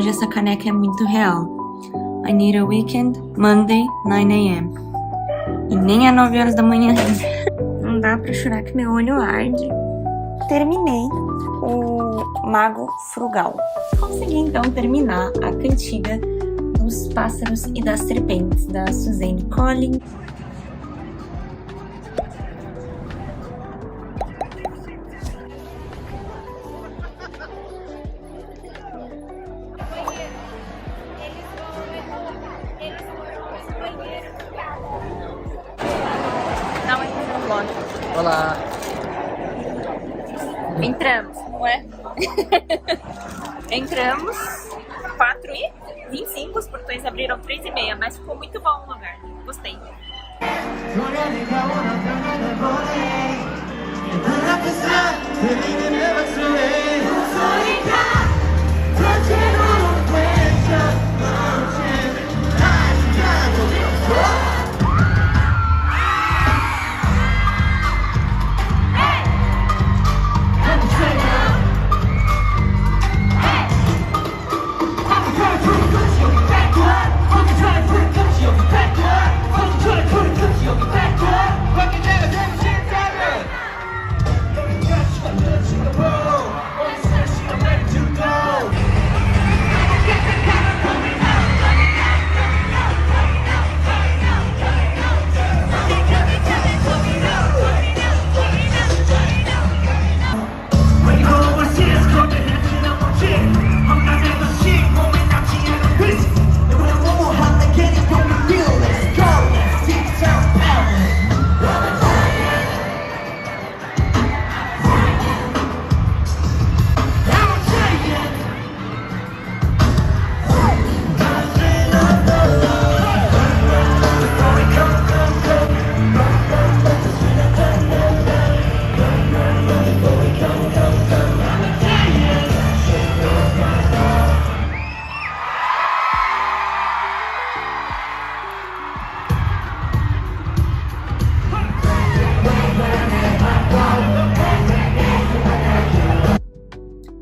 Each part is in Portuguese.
verdade, essa caneca é muito real. I need a weekend, Monday, 9 a.m. E nem é 9 horas da manhã ainda. Não dá pra chorar que meu olho arde. Terminei o Mago Frugal. Consegui então terminar a cantiga dos pássaros e das serpentes da Suzanne Collins. Olá! Entramos, não é? Entramos, 4h25, os portões abriram 3h30, mas ficou muito bom o lugar, gostei.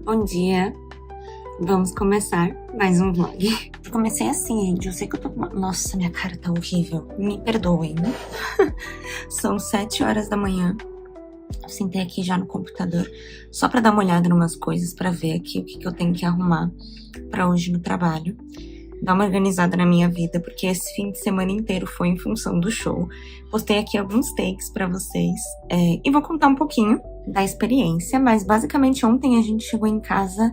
Bom dia, vamos começar mais um vlog. Eu comecei assim, gente, eu sei que eu tô... Nossa, minha cara tá horrível, me perdoem. São 7 horas da manhã, eu sentei aqui já no computador, só pra dar uma olhada em umas coisas, pra ver aqui o que eu tenho que arrumar pra hoje no trabalho. Dar uma organizada na minha vida, porque esse fim de semana inteiro foi em função do show. Postei aqui alguns takes pra vocês, e vou contar um pouquinho da experiência, mas basicamente ontem a gente chegou em casa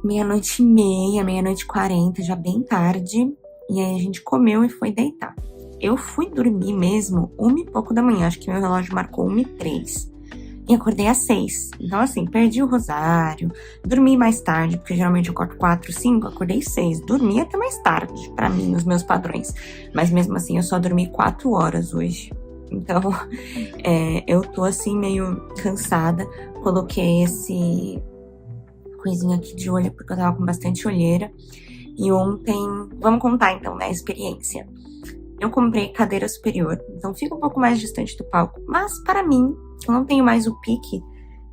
00:30, 00:40, já bem tarde, e aí a gente comeu e foi deitar. Eu fui dormir mesmo 1h e pouco da manhã, acho que meu relógio marcou 1h03. E acordei às 6. Então, assim, perdi o rosário, dormi mais tarde, porque geralmente eu acordo 4, 5, acordei 6. Dormi até mais tarde, pra mim, nos meus padrões. Mas mesmo assim, eu só dormi 4 horas hoje. Então, eu tô assim, meio cansada. Coloquei esse coisinha aqui de olho, porque eu tava com bastante olheira. E ontem, vamos contar então, né, a experiência. Eu comprei cadeira superior, então fica um pouco mais distante do palco. Mas, para mim, eu não tenho mais o pique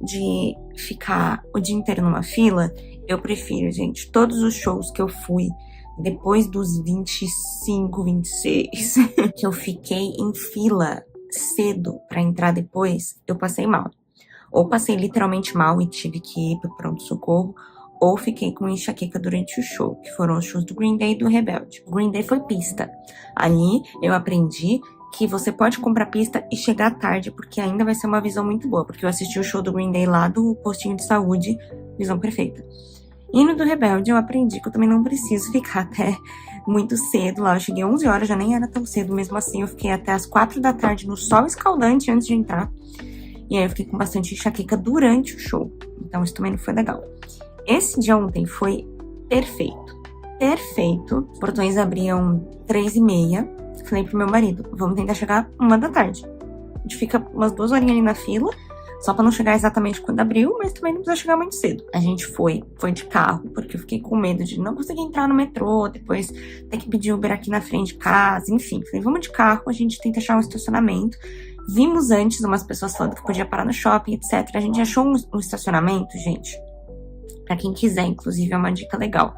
de ficar o dia inteiro numa fila. Eu prefiro, gente, todos os shows que eu fui depois dos 25, 26, que eu fiquei em fila cedo pra entrar depois, eu passei mal. Ou passei literalmente mal e tive que ir pro pronto-socorro, ou fiquei com enxaqueca durante o show, que foram os shows do Green Day e do Rebelde. O Green Day foi pista. Ali eu aprendi que você pode comprar pista e chegar tarde, porque ainda vai ser uma visão muito boa, porque eu assisti o show do Green Day lá do postinho de saúde, visão perfeita. E no do Rebelde eu aprendi que eu também não preciso ficar até muito cedo lá. Eu cheguei 11 horas, já nem era tão cedo, mesmo assim eu fiquei até as 4 da tarde no sol escaldante antes de entrar. E aí eu fiquei com bastante enxaqueca durante o show, então isso também não foi legal. Esse de ontem foi perfeito, perfeito. Os portões abriam 3h30, falei pro meu marido, vamos tentar chegar 1 da tarde. A gente fica umas 2 horinhas ali na fila, só pra não chegar exatamente quando abriu, mas também não precisa chegar muito cedo. A gente foi de carro, porque eu fiquei com medo de não conseguir entrar no metrô, depois ter que pedir Uber aqui na frente de casa, enfim. Falei, vamos de carro, a gente tenta achar um estacionamento. Vimos antes umas pessoas falando que podia parar no shopping, etc. A gente achou um estacionamento, gente. Pra quem quiser, inclusive, é uma dica legal.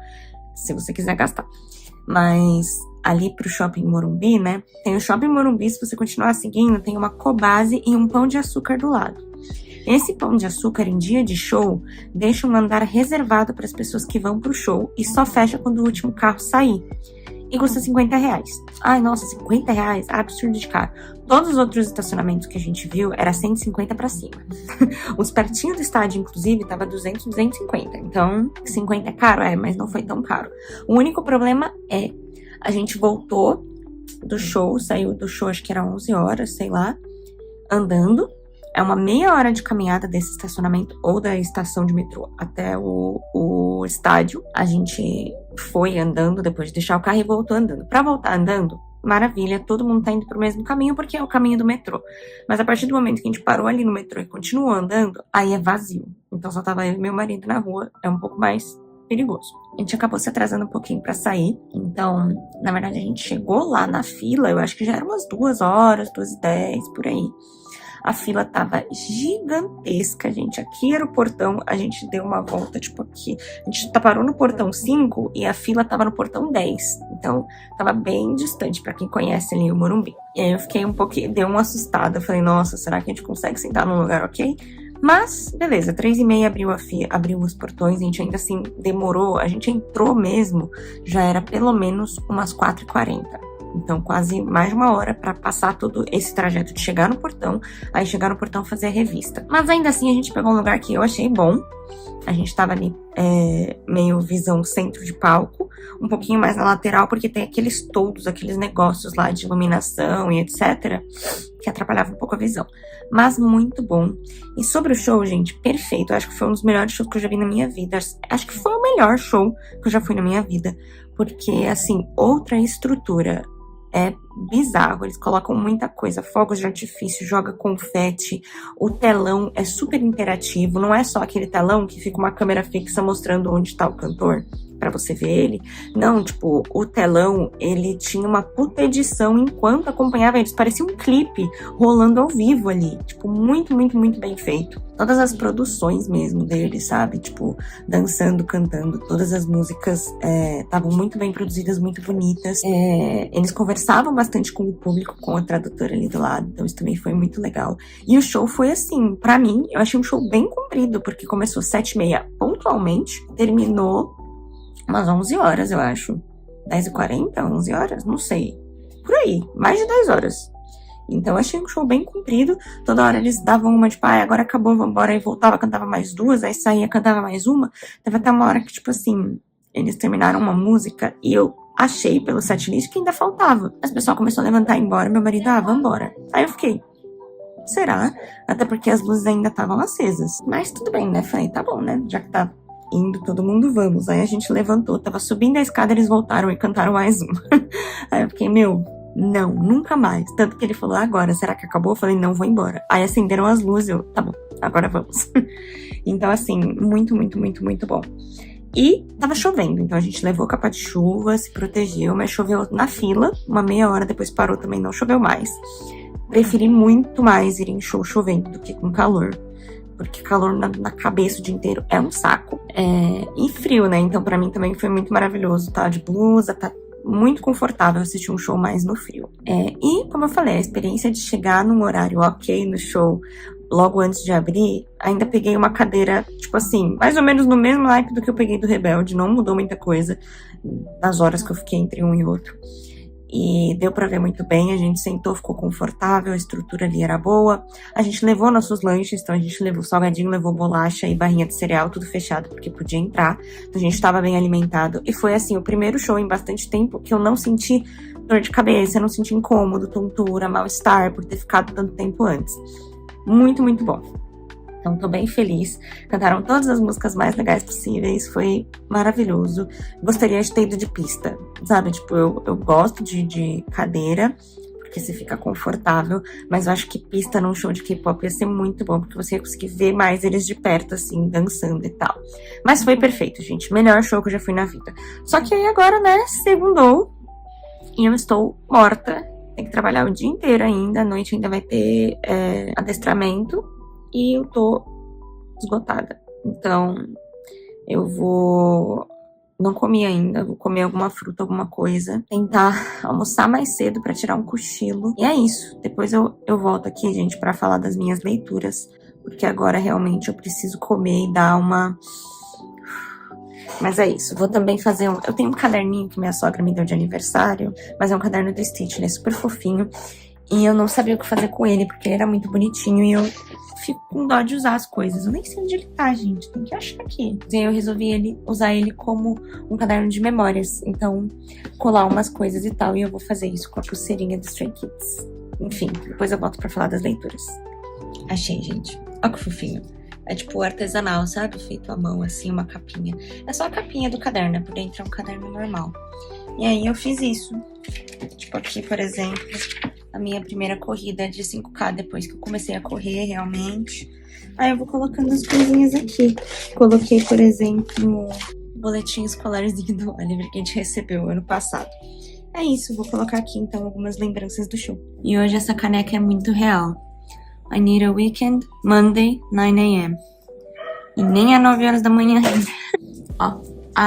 se você quiser gastar. Mas ali pro Shopping Morumbi, né? Tem o Shopping Morumbi, se você continuar seguindo, tem uma Cobase e um Pão de Açúcar do lado. Esse Pão de Açúcar, em dia de show, deixa um andar reservado para as pessoas que vão pro show e só fecha quando o último carro sair. E custa R$50. Ai, nossa, R$50? Absurdo de caro. Todos os outros estacionamentos que a gente viu era 150 pra cima. Os pertinho do estádio, inclusive, tava 200, 250. Então, 50 é caro? É, mas não foi tão caro. O único problema é, a gente voltou do show, saiu do show, acho que era 11 horas, sei lá, andando. É uma meia hora de caminhada desse estacionamento ou da estação de metrô até o estádio. A gente foi andando depois de deixar o carro e voltou andando. Pra voltar andando, maravilha, todo mundo tá indo pro mesmo caminho porque é o caminho do metrô. Mas a partir do momento que a gente parou ali no metrô e continuou andando, aí é vazio. Então só tava eu e meu marido na rua, é um pouco mais perigoso. A gente acabou se atrasando um pouquinho pra sair. Então, na verdade, a gente chegou lá na fila, eu acho que já eram umas 2 horas, 2h10, por aí. A fila tava gigantesca, gente. Aqui era o portão, a gente deu uma volta, tipo aqui. A gente parou no portão 5 e a fila tava no portão 10. Então, tava bem distante pra quem conhece ali o Morumbi. E aí eu fiquei um pouquinho, deu uma assustada. Falei, nossa, será que a gente consegue sentar num lugar ok? Mas, beleza, 3h30 abriu os portões, a gente ainda assim demorou. A gente entrou mesmo, já era pelo menos umas 4h40. Então, quase mais de uma hora para passar todo esse trajeto de chegar no portão, aí chegar no portão fazer a revista. Mas ainda assim, a gente pegou um lugar que eu achei bom. A gente tava ali meio visão centro de palco, um pouquinho mais na lateral, porque tem aqueles toldos, aqueles negócios lá de iluminação e etc., que atrapalhava um pouco a visão. Mas muito bom. E sobre o show, gente, perfeito. Eu acho que foi um dos melhores shows que eu já vi na minha vida. Acho que foi o melhor show que eu já fui na minha vida. Porque, assim, outra estrutura. É bizarro, eles colocam muita coisa, fogos de artifício, joga confete, o telão é super interativo, não é só aquele telão que fica uma câmera fixa mostrando onde tá o cantor, pra você ver ele. Não, tipo, o telão, ele tinha uma puta edição enquanto acompanhava eles, parecia um clipe rolando ao vivo ali, tipo, muito, muito, muito bem feito. Todas as produções mesmo deles, sabe, tipo, dançando, cantando, todas as músicas estavam muito bem produzidas, muito bonitas. Eles conversavam bastante com o público, com a tradutora ali do lado, então isso também foi muito legal. E o show foi assim, pra mim, eu achei um show bem comprido, porque começou 7h30 pontualmente, terminou umas 11 horas, eu acho. 10h40, 11 horas? Não sei. Por aí, mais de 10 horas. Então, eu achei um show bem comprido. Toda hora eles davam uma, tipo, agora acabou, vambora. Aí voltava, cantava mais 2, aí saía, cantava mais uma. Teve até uma hora que, tipo assim, eles terminaram uma música e eu achei pelo setlist que ainda faltava. As pessoas começaram a levantar e ir embora. Meu marido, vambora. Aí eu fiquei, será? Até porque as luzes ainda estavam acesas. Mas tudo bem, né? Falei, tá bom, né? Já que tá indo todo mundo, vamos. Aí a gente levantou, tava subindo a escada, eles voltaram e cantaram mais uma. Aí eu fiquei, não, nunca mais. Tanto que ele falou, agora, será que acabou? Eu falei, não, vou embora. Aí acenderam as luzes, eu, tá bom, agora vamos. Então, assim, muito, muito, muito, muito bom. E tava chovendo, então a gente levou capa de chuva, se protegeu, mas choveu na fila, uma meia hora depois parou também, não choveu mais. Preferi muito mais ir em show chovendo do que com calor. Porque calor na cabeça o dia inteiro é um saco. E frio, né? Então pra mim também foi muito maravilhoso. Tá de blusa, tá muito confortável assistir um show mais no frio. E, como eu falei, a experiência de chegar num horário ok no show, logo antes de abrir, ainda peguei uma cadeira, tipo assim, mais ou menos no mesmo naipe do que eu peguei do Rebelde. Não mudou muita coisa nas horas que eu fiquei entre um e outro. E deu pra ver muito bem, a gente sentou, ficou confortável, a estrutura ali era boa. A gente levou nossos lanches, então a gente levou salgadinho, levou bolacha e barrinha de cereal, tudo fechado, porque podia entrar. Então a gente tava bem alimentado. E foi assim, o primeiro show em bastante tempo que eu não senti dor de cabeça, não senti incômodo, tontura, mal-estar por ter ficado tanto tempo antes. Muito, muito bom. Então, tô bem feliz. Cantaram todas as músicas mais legais possíveis. Foi maravilhoso. Gostaria de ter ido de pista, sabe? Tipo, eu gosto de cadeira, porque você fica confortável. Mas eu acho que pista num show de K-pop ia ser muito bom, porque você ia conseguir ver mais eles de perto, assim, dançando e tal. Mas foi perfeito, gente. Melhor show que eu já fui na vida. Só que aí agora, né, segundou. E eu estou morta. Tem que trabalhar o dia inteiro ainda. À noite ainda vai ter adestramento. E eu tô esgotada. Então, eu vou Não comi ainda, vou comer alguma fruta, alguma coisa. Tentar almoçar mais cedo pra tirar um cochilo. E é isso. Depois eu volto aqui, gente, pra falar das minhas leituras. Porque agora realmente eu preciso comer e dar uma... Mas é isso. Vou também fazer um... Eu tenho um caderninho que minha sogra me deu de aniversário. Mas é um caderno do Stitch, ele é super fofinho. E eu não sabia o que fazer com ele, porque ele era muito bonitinho. E eu fico com dó de usar as coisas. Eu nem sei onde ele tá, gente. Tem que achar aqui. E aí eu resolvi usar ele como um caderno de memórias. Então, colar umas coisas e tal. E eu vou fazer isso com a pulseirinha do Stray Kids. Enfim, depois eu volto pra falar das leituras. Achei, gente. Olha que fofinho. É tipo artesanal, sabe? Feito à mão, assim, uma capinha. É só a capinha do caderno, né? Por dentro é um caderno normal. E aí eu fiz isso. Tipo aqui, por exemplo, a minha primeira corrida de 5K, depois que eu comecei a correr, realmente. Aí eu vou colocando as coisinhas aqui. Coloquei, por exemplo, o boletim escolarzinho do Oliver que a gente recebeu ano passado. É isso, vou colocar aqui, então, algumas lembranças do show. E hoje essa caneca é muito real. I need a weekend, Monday, 9 a.m. E nem é 9 horas da manhã ainda. Ó,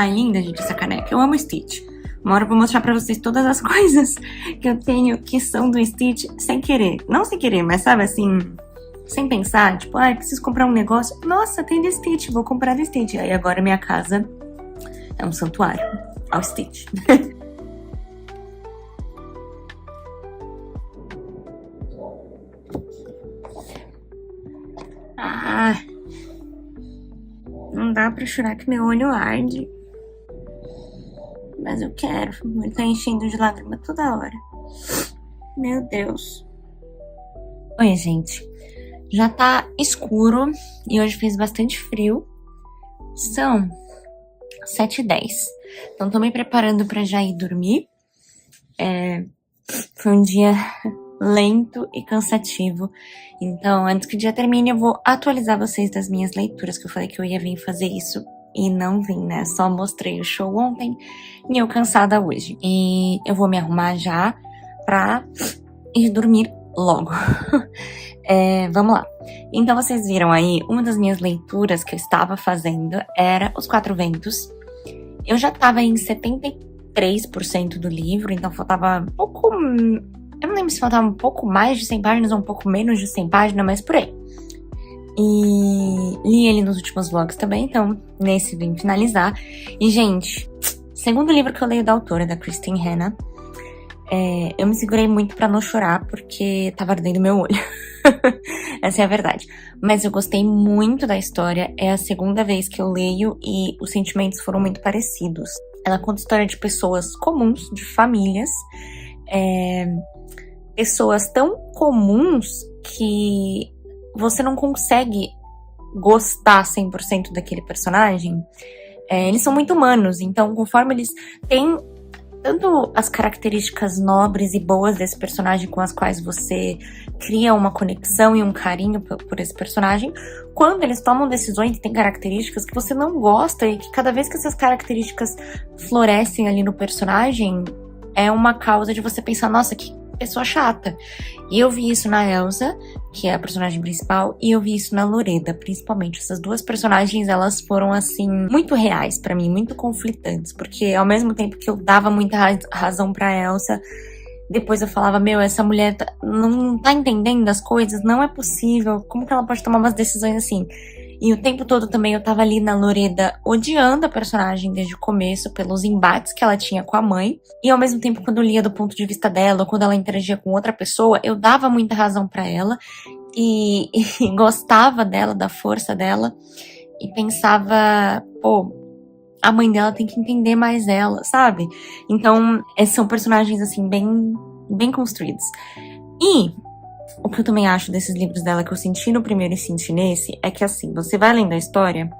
linda, gente, essa caneca. Eu amo Stitch. Uma hora eu vou mostrar pra vocês todas as coisas que eu tenho que são do Stitch sem querer. Não sem querer, mas sabe assim, sem pensar. Tipo, preciso comprar um negócio. Nossa, tem do Stitch, vou comprar do Stitch. Aí agora minha casa é um santuário ao Stitch. Não dá pra chorar que meu olho arde. Mas eu quero. Ele tá enchendo de lágrima toda hora. Meu Deus. Oi, gente. Já tá escuro e hoje fez bastante frio. São 7h10. Então tô me preparando pra já ir dormir. Foi um dia lento e cansativo. Então, antes que o dia termine, eu vou atualizar vocês das minhas leituras, que eu falei que eu ia vir fazer isso e não vim, né? Só mostrei o show ontem e eu cansada hoje. E eu vou me arrumar já pra ir dormir logo. Vamos lá. Então, vocês viram aí, uma das minhas leituras que eu estava fazendo era Os Quatro Ventos. Eu já tava em 73% do livro, então faltava um pouco... Eu não lembro se faltava um pouco mais de 100 páginas ou um pouco menos de 100 páginas, mas por aí. E li ele nos últimos vlogs também, então nesse vim finalizar. E, gente, segundo livro que eu leio da autora, da Christine Hanna, eu me segurei muito pra não chorar, porque tava ardendo meu olho. Essa é a verdade. Mas eu gostei muito da história, é a segunda vez que eu leio e os sentimentos foram muito parecidos. Ela conta a história de pessoas comuns, de famílias, pessoas tão comuns que você não consegue gostar 100% daquele personagem. Eles são muito humanos, então conforme eles têm tanto as características nobres e boas desse personagem com as quais você cria uma conexão e um carinho por esse personagem, quando eles tomam decisões e têm características que você não gosta e que cada vez que essas características florescem ali no personagem, é uma causa de você pensar, nossa, que pessoa chata. E eu vi isso na Elsa, que é a personagem principal, e eu vi isso na Loreda, principalmente. Essas duas personagens, elas foram, assim, muito reais pra mim, muito conflitantes, porque ao mesmo tempo que eu dava muita razão pra Elsa, depois eu falava, essa mulher não tá entendendo as coisas, não é possível, como que ela pode tomar umas decisões assim? E o tempo todo também eu tava ali na Loreda odiando a personagem desde o começo, pelos embates que ela tinha com a mãe. E ao mesmo tempo, quando eu lia do ponto de vista dela, ou quando ela interagia com outra pessoa, eu dava muita razão pra ela. E gostava dela, da força dela. E pensava, a mãe dela tem que entender mais ela, sabe? Então, são personagens, assim, bem construídos. E o que eu também acho desses livros dela, que eu senti no primeiro e senti nesse, é que assim, você vai lendo a história,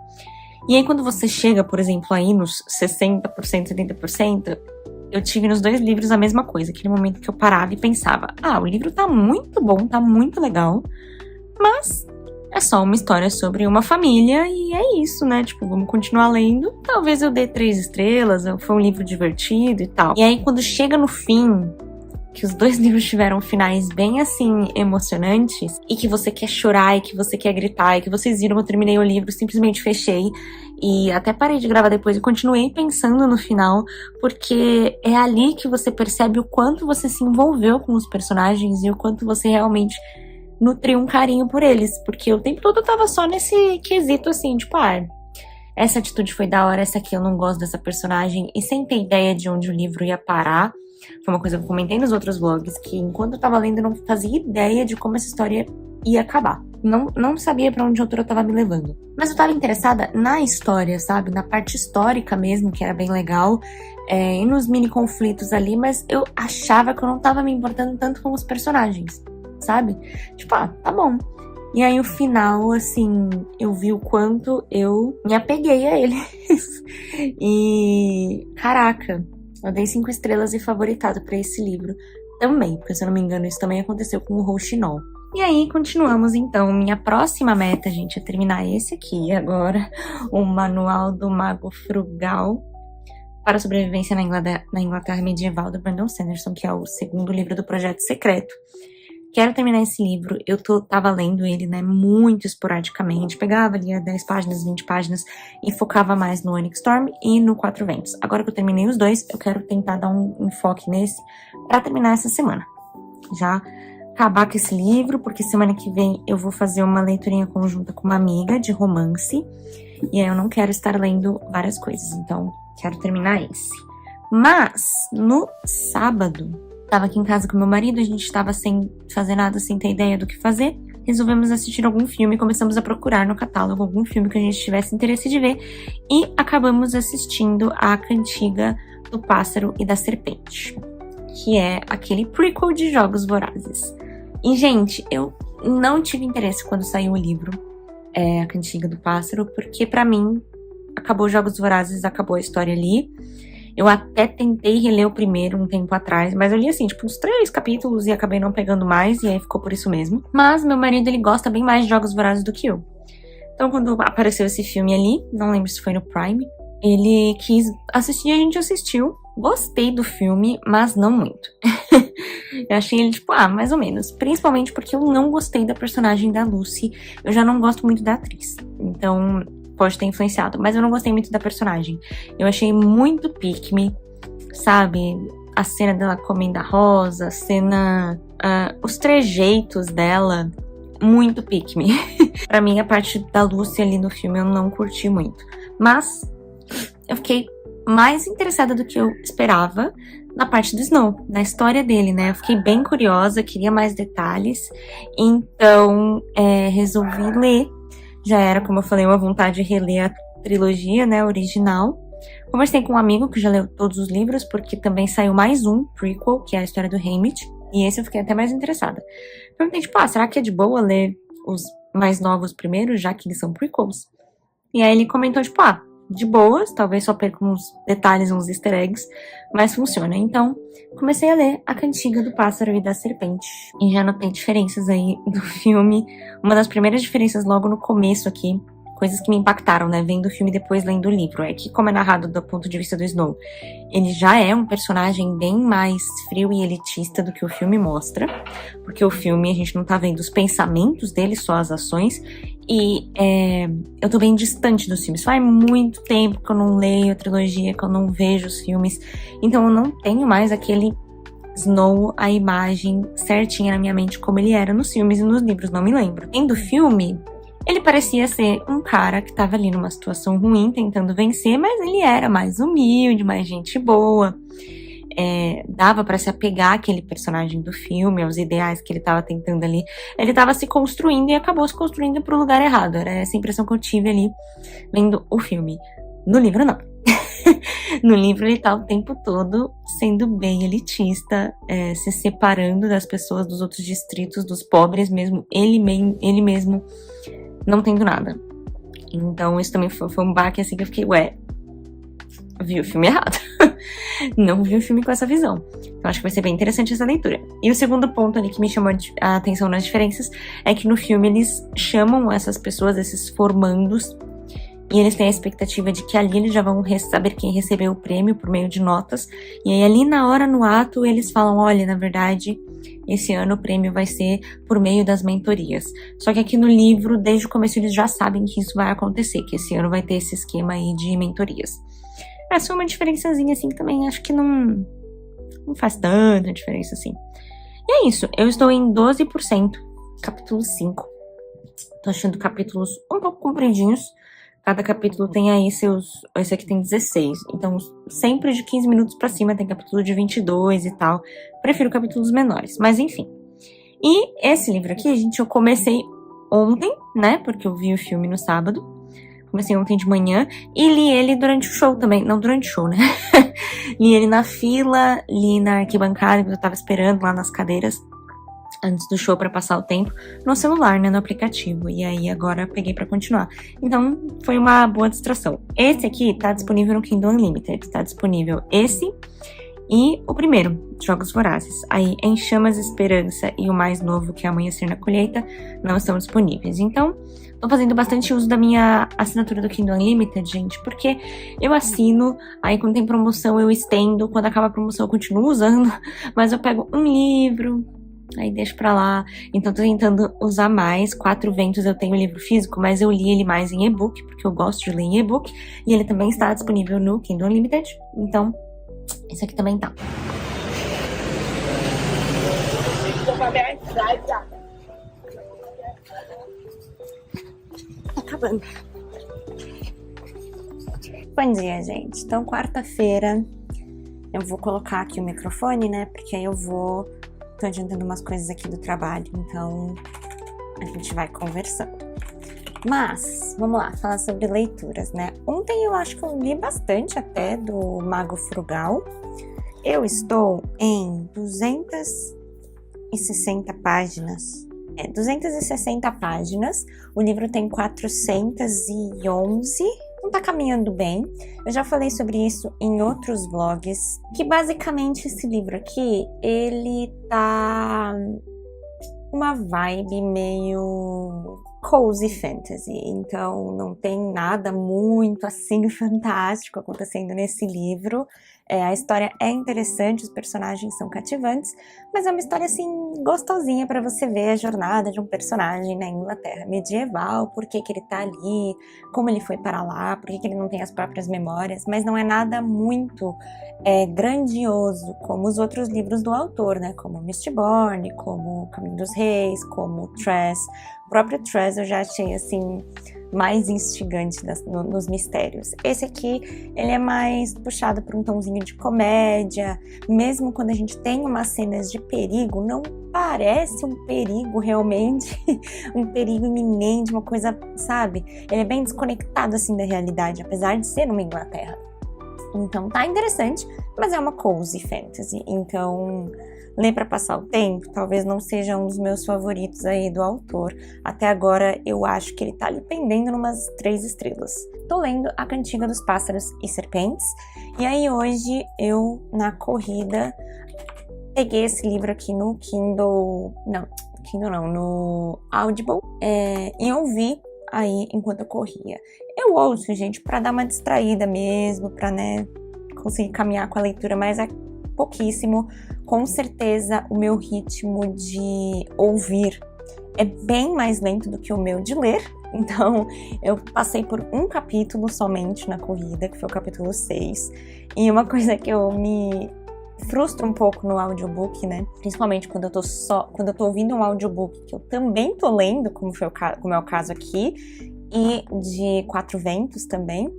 e aí quando você chega, por exemplo, aí nos 60%, 70%, eu tive nos dois livros a mesma coisa, aquele momento que eu parava e pensava, o livro tá muito bom, tá muito legal, mas é só uma história sobre uma família e é isso, né? Tipo, vamos continuar lendo, talvez eu dê 3 estrelas, foi um livro divertido e tal. E aí quando chega no fim, que os dois livros tiveram finais bem, assim, emocionantes, e que você quer chorar, e que você quer gritar, e que vocês viram, eu terminei o livro, simplesmente fechei, e até parei de gravar depois e continuei pensando no final, porque é ali que você percebe o quanto você se envolveu com os personagens e o quanto você realmente nutriu um carinho por eles, porque o tempo todo eu tava só nesse quesito, assim, tipo, essa atitude foi da hora, essa aqui eu não gosto dessa personagem, e sem ter ideia de onde o livro ia parar. Foi uma coisa que eu comentei nos outros vlogs, que enquanto eu tava lendo eu não fazia ideia de como essa história ia acabar. Não sabia pra onde a autora tava me levando. Mas eu tava interessada na história, sabe? Na parte histórica mesmo, que era bem legal, e nos mini conflitos ali, mas eu achava que eu não tava me importando tanto com os personagens, sabe? Tipo, tá bom. E aí, o final, assim, eu vi o quanto eu me apeguei a eles. E, caraca, eu dei 5 estrelas e favoritado pra esse livro também, porque se eu não me engano, isso também aconteceu com o Rouxinol. E aí, continuamos então. Minha próxima meta, gente, é terminar esse aqui agora, o Manual do Mago Frugal para a Sobrevivência na Inglaterra Medieval, do Brandon Sanderson, que é o segundo livro do Projeto Secreto. Quero terminar esse livro, eu tava lendo ele, né, muito esporadicamente, pegava ali 10 páginas, 20 páginas e focava mais no Onyx Storm e no Quatro Ventos. Agora que eu terminei os dois, eu quero tentar dar um enfoque nesse pra terminar essa semana. Já acabar com esse livro, porque semana que vem eu vou fazer uma leiturinha conjunta com uma amiga de romance, e aí eu não quero estar lendo várias coisas, então quero terminar esse. Mas, no sábado, tava aqui em casa com meu marido, a gente tava sem fazer nada, sem ter ideia do que fazer. Resolvemos assistir algum filme, começamos a procurar no catálogo algum filme que a gente tivesse interesse de ver. E acabamos assistindo A Cantiga do Pássaro e da Serpente, que é aquele prequel de Jogos Vorazes. E, gente, eu não tive interesse quando saiu o livro, A Cantiga do Pássaro, porque pra mim, acabou Jogos Vorazes, acabou a história ali. Eu até tentei reler o primeiro um tempo atrás, mas eu li assim, tipo, uns 3 capítulos e acabei não pegando mais, e aí ficou por isso mesmo. Mas meu marido, ele gosta bem mais de Jogos Vorazes do que eu. Então, quando apareceu esse filme ali, não lembro se foi no Prime, ele quis assistir e a gente assistiu. Gostei do filme, mas não muito. Eu achei ele, tipo, mais ou menos. Principalmente porque eu não gostei da personagem da Lucy. Eu já não gosto muito da atriz. Então, pode ter influenciado, mas eu não gostei muito da personagem. Eu achei muito pick me, sabe? A cena dela comendo a rosa, a cena... os trejeitos dela, muito pick me. Pra mim, a parte da Lucy ali no filme eu não curti muito. Mas eu fiquei mais interessada do que eu esperava na parte do Snow, na história dele, né? Eu fiquei bem curiosa, queria mais detalhes. Então, resolvi ler. Já era, como eu falei, uma vontade de reler a trilogia, né, original. Conversei com um amigo que já leu todos os livros, porque também saiu mais um prequel, que é a história do Haymitch, e esse eu fiquei até mais interessada. Perguntei, tipo, será que é de boa ler os mais novos primeiro, já que eles são prequels? E aí ele comentou, tipo, de boas, talvez só perca uns detalhes, uns easter eggs, mas funciona. Então, comecei a ler A Cantiga do Pássaro e da Serpente, e já notei diferenças aí do filme. Uma das primeiras diferenças logo no começo aqui, coisas que me impactaram, né, vendo o filme e depois lendo o livro, é que, como é narrado do ponto de vista do Snow, ele já é um personagem bem mais frio e elitista do que o filme mostra, porque o filme a gente não tá vendo os pensamentos dele, só as ações, e eu tô bem distante dos filmes. Faz muito tempo que eu não leio a trilogia, que eu não vejo os filmes, então eu não tenho mais aquele Snow, a imagem certinha na minha mente como ele era nos filmes e nos livros, não me lembro. Vendo o filme, ele parecia ser um cara que tava ali numa situação ruim, tentando vencer, mas ele era mais humilde, mais gente boa. Dava pra se apegar àquele personagem do filme, aos ideais que ele tava tentando ali. Ele tava se construindo e acabou se construindo pro lugar errado. Era essa impressão que eu tive ali, lendo o filme. No livro, não. No livro ele tá o tempo todo sendo bem elitista, se separando das pessoas dos outros distritos, dos pobres mesmo, ele mesmo não tendo nada. Então isso também foi um baque assim que eu fiquei, vi o filme errado. Não vi o filme com essa visão. Então acho que vai ser bem interessante essa leitura. E o segundo ponto ali que me chamou a atenção nas diferenças é que no filme eles chamam essas pessoas, esses formandos, e eles têm a expectativa de que ali eles já vão saber quem recebeu o prêmio por meio de notas, e aí ali na hora, no ato, eles falam, olha, na verdade, esse ano o prêmio vai ser por meio das mentorias. Só que aqui no livro, desde o começo, eles já sabem que isso vai acontecer, que esse ano vai ter esse esquema aí de mentorias. Essa é uma diferençazinha assim que também acho que não faz tanta diferença assim. E é isso, eu estou em 12%, capítulo 5. Tô achando capítulos um pouco compridinhos. Cada capítulo tem aí seus... Esse aqui tem 16. Então, sempre de 15 minutos pra cima. Tem capítulo de 22 e tal. Prefiro capítulos menores. Mas, enfim. E esse livro aqui, gente, eu comecei ontem, né? Porque eu vi o filme no sábado. Comecei ontem de manhã. E li ele durante o show também. Não durante o show, né? Li ele na fila. Li na arquibancada, enquanto eu tava esperando lá nas cadeiras. Antes do show pra passar o tempo, no celular, né, no aplicativo. E aí agora peguei pra continuar. Então foi uma boa distração. Esse aqui tá disponível no Kindle Unlimited. Tá disponível esse e o primeiro, Jogos Vorazes. Aí Em Chamas, Esperança e o mais novo, que é Amanhecer na Colheita, não estão disponíveis. Então, tô fazendo bastante uso da minha assinatura do Kindle Unlimited, gente, porque eu assino, aí quando tem promoção eu estendo, quando acaba a promoção eu continuo usando, mas eu pego um livro, aí deixo pra lá. Então tô tentando usar mais. Quatro Ventos eu tenho o livro físico, mas eu li ele mais em e-book, porque eu gosto de ler em e-book. E ele também está disponível no Kindle Unlimited. Então, esse aqui também tá. Acabando. Bom dia, gente. Então, quarta-feira, eu vou colocar aqui o microfone, né? Porque aí eu tô adiantando umas coisas aqui do trabalho, então a gente vai conversando. Mas, vamos lá, falar sobre leituras, né? Ontem eu acho que eu li bastante até do Mago Frugal. Eu estou em 260 páginas. 260 páginas. O livro tem 411. Não tá caminhando bem. Eu já falei sobre isso em outros vlogs, que basicamente esse livro aqui, ele tá uma vibe meio cozy fantasy, então não tem nada muito assim fantástico acontecendo nesse livro. A história é interessante, os personagens são cativantes, mas é uma história assim gostosinha para você ver a jornada de um personagem na Inglaterra medieval, por que ele tá ali, como ele foi para lá, por que ele não tem as próprias memórias, mas não é nada muito grandioso como os outros livros do autor, né? Como Mistborn, como Caminho dos Reis, como Tress. O próprio Tress eu já achei assim mais instigante nos mistérios. Esse aqui, ele é mais puxado por um tomzinho de comédia, mesmo quando a gente tem umas cenas de perigo, não parece um perigo realmente, um perigo iminente, uma coisa, sabe? Ele é bem desconectado assim da realidade, apesar de ser uma Inglaterra. Então tá interessante, mas é uma cozy fantasy, então ler para passar o tempo talvez não seja um dos meus favoritos aí do autor. Até agora eu acho que ele tá ali pendendo numas 3 estrelas. Tô lendo A Cantiga dos Pássaros e Serpentes, e aí hoje eu, na corrida, peguei esse livro aqui no Kindle no Audible, e ouvi aí enquanto eu corria. Eu ouço, gente, para dar uma distraída mesmo, para, né, conseguir caminhar com a leitura, mas é pouquíssimo. Com certeza o meu ritmo de ouvir é bem mais lento do que o meu de ler, então eu passei por um capítulo somente na corrida, que foi o capítulo 6, e uma coisa que eu me frustro um pouco no audiobook, né, principalmente quando eu tô ouvindo um audiobook que eu também tô lendo, como é o caso aqui, e de Quatro Ventos também,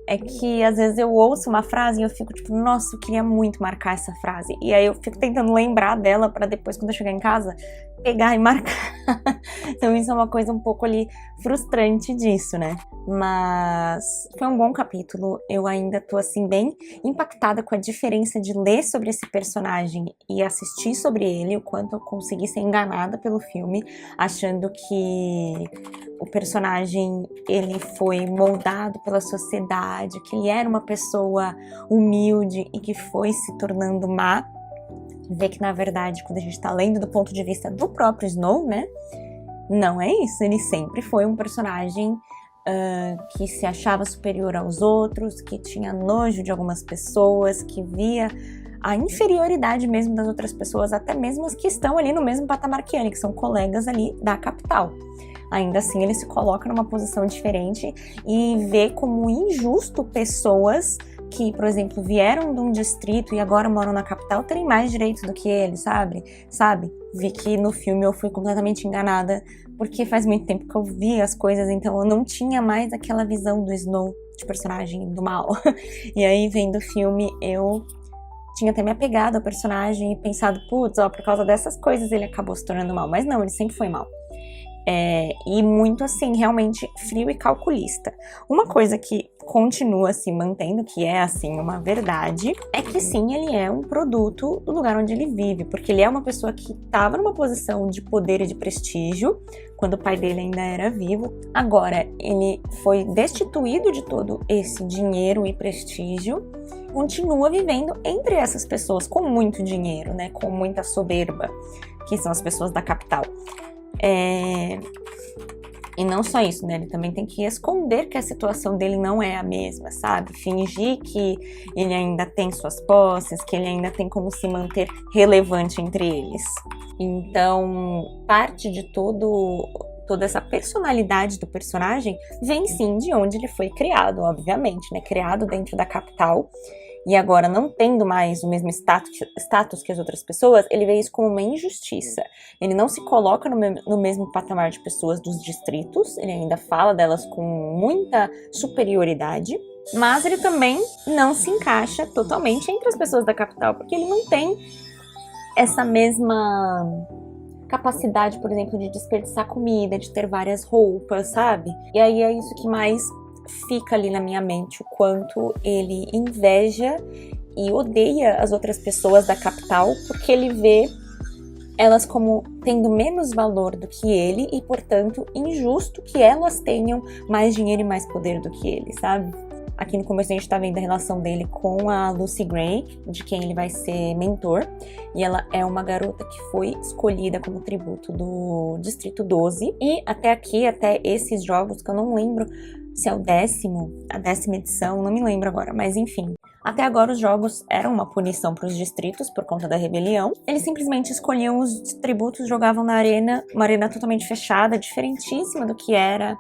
é que às vezes eu ouço uma frase e eu fico tipo, nossa, eu queria muito marcar essa frase. E aí eu fico tentando lembrar dela pra depois, quando eu chegar em casa, pegar e marcar. Então isso é uma coisa um pouco ali frustrante disso, né? Mas foi um bom capítulo. Eu ainda tô assim bem impactada com a diferença de ler sobre esse personagem e assistir sobre ele, o quanto eu consegui ser enganada pelo filme, achando que o personagem, ele foi moldado pela sociedade, que ele era uma pessoa humilde e que foi se tornando má. Ver que, na verdade, quando a gente tá lendo do ponto de vista do próprio Snow, né, não é isso. Ele sempre foi um personagem que se achava superior aos outros, que tinha nojo de algumas pessoas, que via a inferioridade mesmo das outras pessoas, até mesmo as que estão ali no mesmo patamar que ele, que são colegas ali da capital. Ainda assim, ele se coloca numa posição diferente e vê como injusto pessoas que, por exemplo, vieram de um distrito e agora moram na capital terem mais direitos do que ele, sabe? Vi que no filme eu fui completamente enganada, porque faz muito tempo que eu vi as coisas, então eu não tinha mais aquela visão do Snow, de personagem do mal. E aí, vendo o filme, eu tinha até me apegado ao personagem e pensado, putz, ó, por causa dessas coisas ele acabou se tornando mal. Mas não, ele sempre foi mal. E muito assim, realmente frio e calculista. Uma coisa que continua se mantendo, que é assim uma verdade, é que sim, ele é um produto do lugar onde ele vive, porque ele é uma pessoa que estava numa posição de poder e de prestígio quando o pai dele ainda era vivo. Agora ele foi destituído de todo esse dinheiro e prestígio, continua vivendo entre essas pessoas com muito dinheiro, né, com muita soberba, que são as pessoas da capital. E não só isso, né? Ele também tem que esconder que a situação dele não é a mesma, sabe? Fingir que ele ainda tem suas posses, que ele ainda tem como se manter relevante entre eles. Então, parte de toda essa personalidade do personagem vem sim de onde ele foi criado, obviamente, né? Criado dentro da capital. E agora, não tendo mais o mesmo status que as outras pessoas, ele vê isso como uma injustiça. Ele não se coloca no mesmo patamar de pessoas dos distritos, ele ainda fala delas com muita superioridade, mas ele também não se encaixa totalmente entre as pessoas da capital, porque ele não tem essa mesma capacidade, por exemplo, de desperdiçar comida, de ter várias roupas, sabe? E aí é isso que mais fica ali na minha mente, o quanto ele inveja e odeia as outras pessoas da capital, porque ele vê elas como tendo menos valor do que ele e, portanto, injusto que elas tenham mais dinheiro e mais poder do que ele, sabe? Aqui no começo a gente tá vendo a relação dele com a Lucy Gray, de quem ele vai ser mentor, e ela é uma garota que foi escolhida como tributo do Distrito 12, e até aqui, até esses jogos, que eu não lembro se é a 10ª edição, não me lembro agora, mas enfim. Até agora os jogos eram uma punição para os distritos por conta da rebelião. Eles simplesmente escolhiam os tributos, jogavam na arena, uma arena totalmente fechada, diferentíssima do que era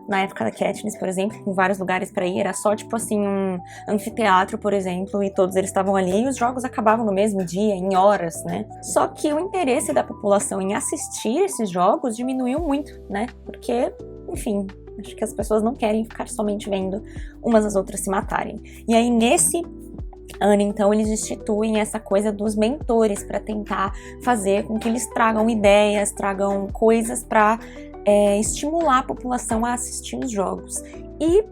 na época da Katniss, por exemplo, com vários lugares para ir. Era só tipo assim um anfiteatro, por exemplo, e todos eles estavam ali e os jogos acabavam no mesmo dia, em horas, né? Só que o interesse da população em assistir esses jogos diminuiu muito, né? Porque, enfim, acho que as pessoas não querem ficar somente vendo umas às outras se matarem. E aí, nesse ano, então, eles instituem essa coisa dos mentores para tentar fazer com que eles tragam ideias, tragam coisas para estimular a população a assistir os jogos. E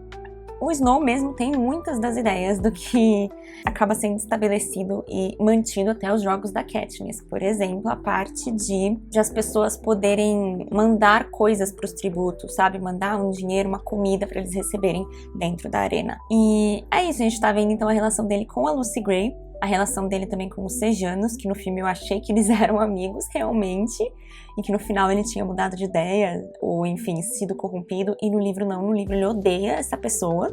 o Snow mesmo tem muitas das ideias do que acaba sendo estabelecido e mantido até os jogos da Katniss. Por exemplo, a parte de as pessoas poderem mandar coisas para os tributos, sabe? Mandar um dinheiro, uma comida para eles receberem dentro da arena. E é isso, a gente tá vendo então a relação dele com a Lucy Gray, a relação dele também com os Sejanos, que no filme eu achei que eles eram amigos realmente, e que no final ele tinha mudado de ideia, ou enfim, sido corrompido, e no livro não, no livro ele odeia essa pessoa.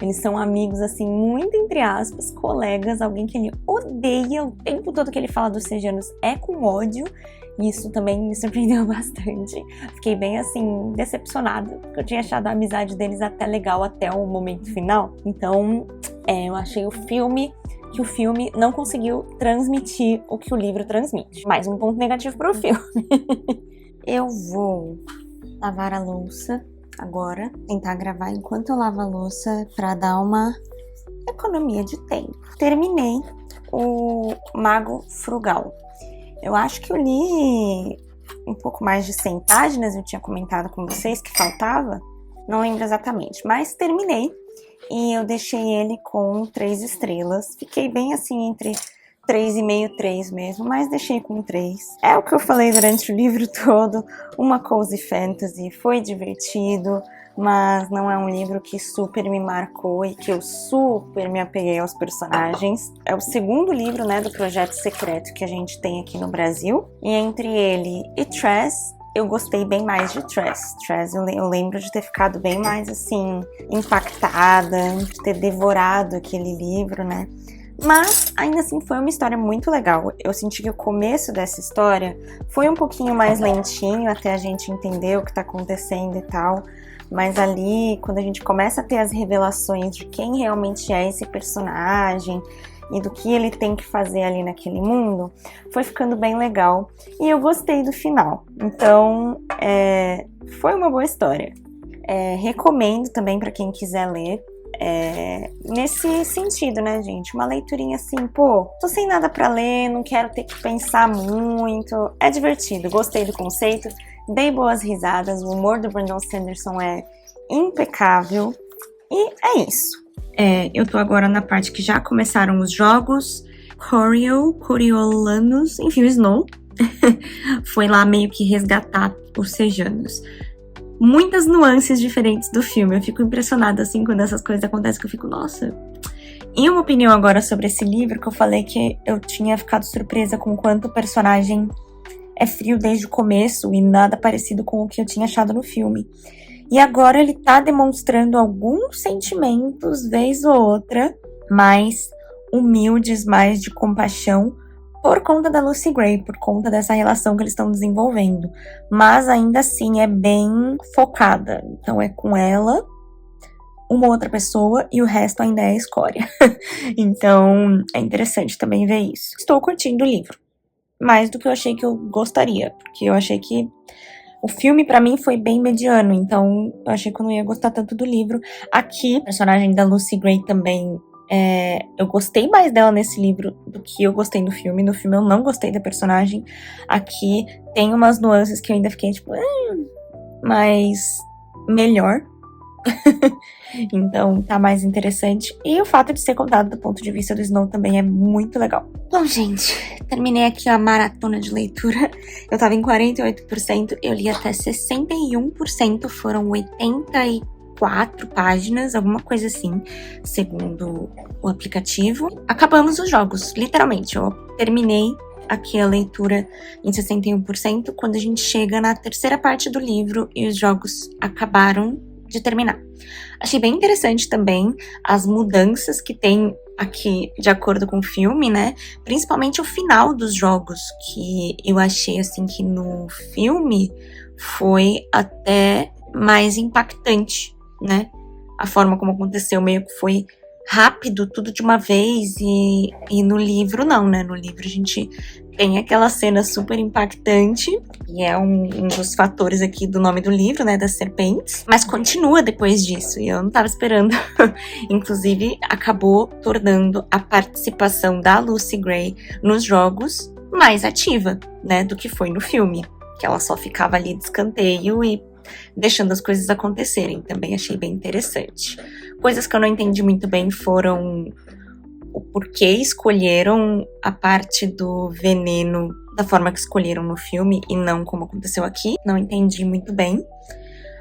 Eles são amigos, assim, muito entre aspas, colegas, alguém que ele odeia, o tempo todo que ele fala dos Sejanos é com ódio, e isso também me surpreendeu bastante. Fiquei bem, assim, decepcionada, porque eu tinha achado a amizade deles até legal até o momento final. Então, eu achei que o filme não conseguiu transmitir o que o livro transmite. Mais um ponto negativo para o filme. Eu vou lavar a louça agora, tentar gravar enquanto eu lavo a louça para dar uma economia de tempo. Terminei o Mago Frugal. Eu acho que eu li um pouco mais de 100 páginas, eu tinha comentado com vocês que faltava, não lembro exatamente, mas terminei. E eu deixei ele com 3 estrelas. Fiquei bem assim entre 3,5 e 3 mesmo, mas deixei com 3. É o que eu falei durante o livro todo, uma cozy fantasy, foi divertido, mas não é um livro que super me marcou e que eu super me apeguei aos personagens. É o segundo livro, né, do Projeto Secreto que a gente tem aqui no Brasil. E entre ele e Tress, eu gostei bem mais de Tress. Tress eu lembro de ter ficado bem mais, assim, impactada, de ter devorado aquele livro, né? Mas, ainda assim, foi uma história muito legal. Eu senti que o começo dessa história foi um pouquinho mais lentinho, até a gente entender o que tá acontecendo e tal. Mas ali, quando a gente começa a ter as revelações de quem realmente é esse personagem e do que ele tem que fazer ali naquele mundo, foi ficando bem legal. E eu gostei do final. Então, foi uma boa história. Recomendo também para quem quiser ler. Nesse sentido, né, gente? Uma leiturinha assim, pô, tô sem nada pra ler, não quero ter que pensar muito. É divertido, gostei do conceito, dei boas risadas, o humor do Brandon Sanderson é impecável. E é isso. Eu tô agora na parte que já começaram os jogos. Coriolanus, enfim, o Snow foi lá meio que resgatar os Sejanos. Muitas nuances diferentes do filme. Eu fico impressionada, assim, quando essas coisas acontecem, que eu fico, nossa. E uma opinião agora sobre esse livro, que eu falei que eu tinha ficado surpresa com o quanto o personagem é frio desde o começo e nada parecido com o que eu tinha achado no filme. E agora ele tá demonstrando alguns sentimentos, vez ou outra, mais humildes, mais de compaixão, por conta da Lucy Gray, por conta dessa relação que eles estão desenvolvendo. Mas ainda assim é bem focada. Então é com ela, uma outra pessoa e o resto ainda é escória. Então é interessante também ver isso. Estou curtindo o livro. Mais do que eu achei que eu gostaria. Porque eu achei que o filme pra mim foi bem mediano. Então eu achei que eu não ia gostar tanto do livro. Aqui, o personagem da Lucy Gray também... eu gostei mais dela nesse livro do que eu gostei no filme. No filme eu não gostei da personagem. Aqui tem umas nuances que eu ainda fiquei tipo, mas melhor. Então tá mais interessante. E o fato de ser contado do ponto de vista do Snow também é muito legal. Bom, gente, terminei aqui a maratona de leitura. Eu tava em 48%, eu li até 61%, foram 84 páginas, alguma coisa assim, segundo o aplicativo. Acabamos os jogos, literalmente. Eu terminei aqui a leitura em 61% quando a gente chega na terceira parte do livro e os jogos acabaram de terminar. Achei bem interessante também as mudanças que tem aqui de acordo com o filme, né? Principalmente o final dos jogos, que eu achei assim que no filme foi até mais impactante, né? A forma como aconteceu meio que foi rápido, tudo de uma vez, e no livro não, né? No livro a gente tem aquela cena super impactante, e é um dos fatores aqui do nome do livro, né? Das serpentes, mas continua depois disso, e eu não tava esperando. Inclusive, acabou tornando a participação da Lucy Gray nos jogos mais ativa, né? Do que foi no filme, que ela só ficava ali de escanteio e deixando as coisas acontecerem. Também achei bem interessante. Coisas que eu não entendi muito bem foram o porquê escolheram a parte do veneno da forma que escolheram no filme e não como aconteceu aqui. Não entendi muito bem.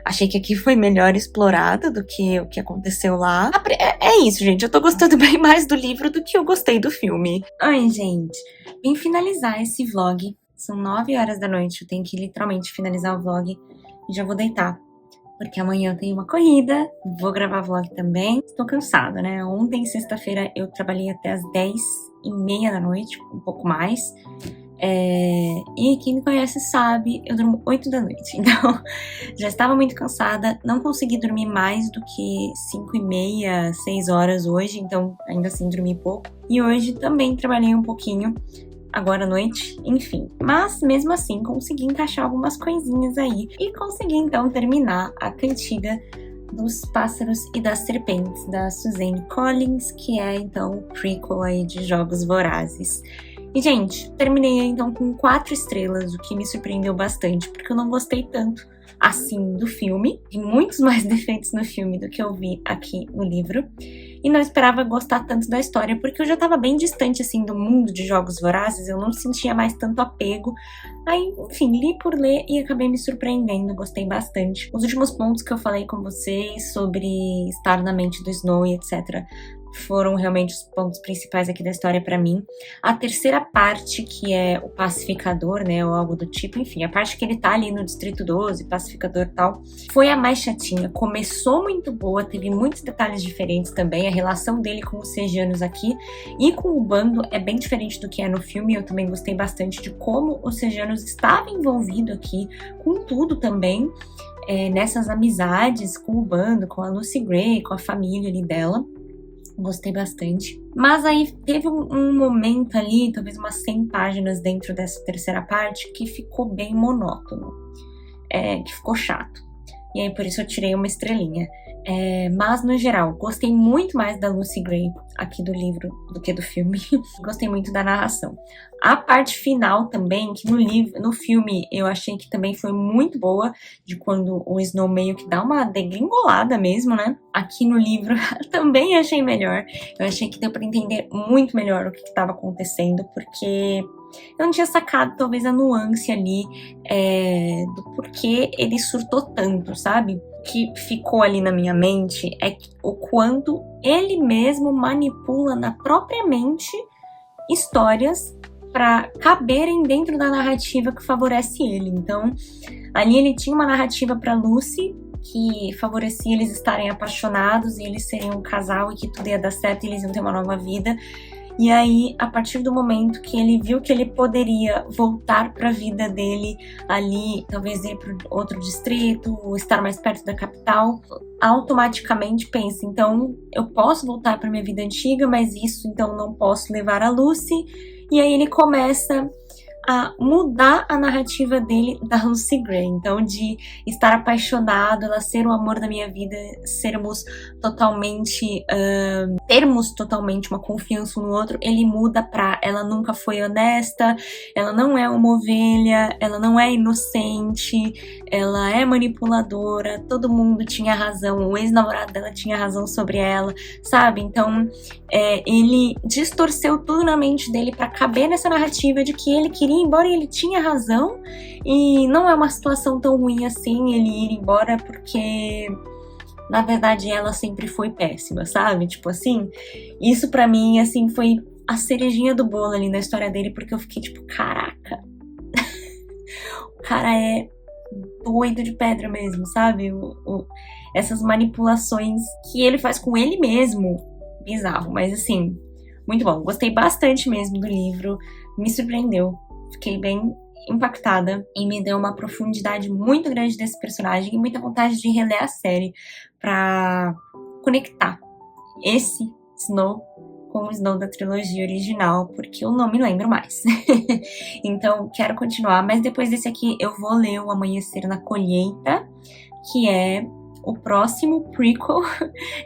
Achei que aqui foi melhor explorado do que o que aconteceu lá. É isso, gente. Eu tô gostando bem mais do livro do que eu gostei do filme. Ai, gente. Vim finalizar esse vlog. São 9 horas da noite. Eu tenho que literalmente finalizar o vlog e já vou deitar. Porque amanhã eu tenho uma corrida, vou gravar vlog também. Estou cansada, né? Ontem, sexta-feira, eu trabalhei até as 10h30 da noite, um pouco mais. E quem me conhece sabe, eu durmo 8 da noite. Então, já estava muito cansada, não consegui dormir mais do que 5h30, 6 horas hoje. Então, ainda assim, dormi pouco. E hoje também trabalhei um pouquinho. Agora à noite, enfim. Mas, mesmo assim, consegui encaixar algumas coisinhas aí. E consegui, então, terminar a cantiga dos Pássaros e das Serpentes, da Suzanne Collins, que é, então, o prequel aí de Jogos Vorazes. E, gente, terminei, então, com 4 estrelas, o que me surpreendeu bastante, porque eu não gostei tanto, assim, do filme. Tem muitos mais defeitos no filme do que eu vi aqui no livro. E não esperava gostar tanto da história, porque eu já estava bem distante, assim, do mundo de Jogos Vorazes, eu não sentia mais tanto apego. Aí, enfim, li por ler e acabei me surpreendendo, gostei bastante. Os últimos pontos que eu falei com vocês sobre estar na mente do Snow e etc. foram realmente os pontos principais aqui da história pra mim. A terceira parte, que é o pacificador, né, ou algo do tipo, enfim, a parte que ele tá ali no Distrito 12, pacificador e tal, foi a mais chatinha. Começou muito boa, teve muitos detalhes diferentes também, a relação dele com os Sejanos aqui e com o bando é bem diferente do que é no filme. Eu também gostei bastante de como os Sejanos estavam envolvidos aqui com tudo também, nessas amizades com o bando, com a Lucy Gray, com a família ali dela. Gostei bastante. Mas aí teve um momento ali, talvez umas 100 páginas dentro dessa terceira parte, que ficou bem monótono. Que ficou chato. E aí por isso eu tirei uma estrelinha. Mas no geral, gostei muito mais da Lucy Gray aqui do livro do que do filme. Gostei muito da narração. A parte final também, que no filme eu achei que também foi muito boa, de quando o Snow meio que dá uma degringolada mesmo, né? Aqui no livro também achei melhor. Eu achei que deu pra entender muito melhor o que estava acontecendo, porque eu não tinha sacado talvez a nuance ali do porquê ele surtou tanto, sabe? O que ficou ali na minha mente é o quanto ele mesmo manipula na própria mente histórias para caberem dentro da narrativa que favorece ele. Então, ali ele tinha uma narrativa para Lucy que favorecia eles estarem apaixonados e eles serem um casal e que tudo ia dar certo e eles iam ter uma nova vida. E aí, a partir do momento que ele viu que ele poderia voltar para a vida dele ali, talvez ir para outro distrito, estar mais perto da capital, automaticamente pensa, então eu posso voltar para minha vida antiga, mas isso então não posso levar a Lucy. E aí ele começa a mudar a narrativa dele da Lucy Gray. Então, de estar apaixonado, ela ser o amor da minha vida, termos totalmente uma confiança um no outro, ele muda pra ela nunca foi honesta, ela não é uma ovelha, ela não é inocente, ela é manipuladora, todo mundo tinha razão, o ex-namorado dela tinha razão sobre ela, sabe? Então, ele distorceu tudo na mente dele pra caber nessa narrativa de que ele queria ir embora e ele tinha razão, e não é uma situação tão ruim assim ele ir embora, porque na verdade ela sempre foi péssima, sabe? Tipo assim, isso pra mim assim foi a cerejinha do bolo ali na história dele, porque eu fiquei tipo, caraca, o cara é doido de pedra mesmo, sabe? Essas manipulações que ele faz com ele mesmo, bizarro, mas assim, muito bom. Gostei bastante mesmo do livro, me surpreendeu, fiquei bem impactada e me deu uma profundidade muito grande desse personagem e muita vontade de reler a série pra conectar esse Snow com o Snow da trilogia original, porque eu não me lembro mais. Então, quero continuar, mas depois desse aqui eu vou ler O Amanhecer na Colheita, que é o próximo prequel,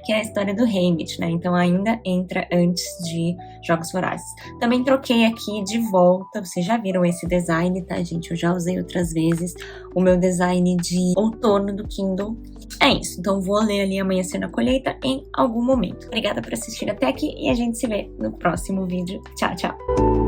que é a história do Haymitch, né? Então ainda entra antes de Jogos Vorazes. Também troquei aqui de volta, vocês já viram esse design, tá, gente? Eu já usei outras vezes o meu design de outono do Kindle. É isso, então vou ler ali Amanhecer na Colheita em algum momento. Obrigada por assistir até aqui e a gente se vê no próximo vídeo. Tchau, tchau!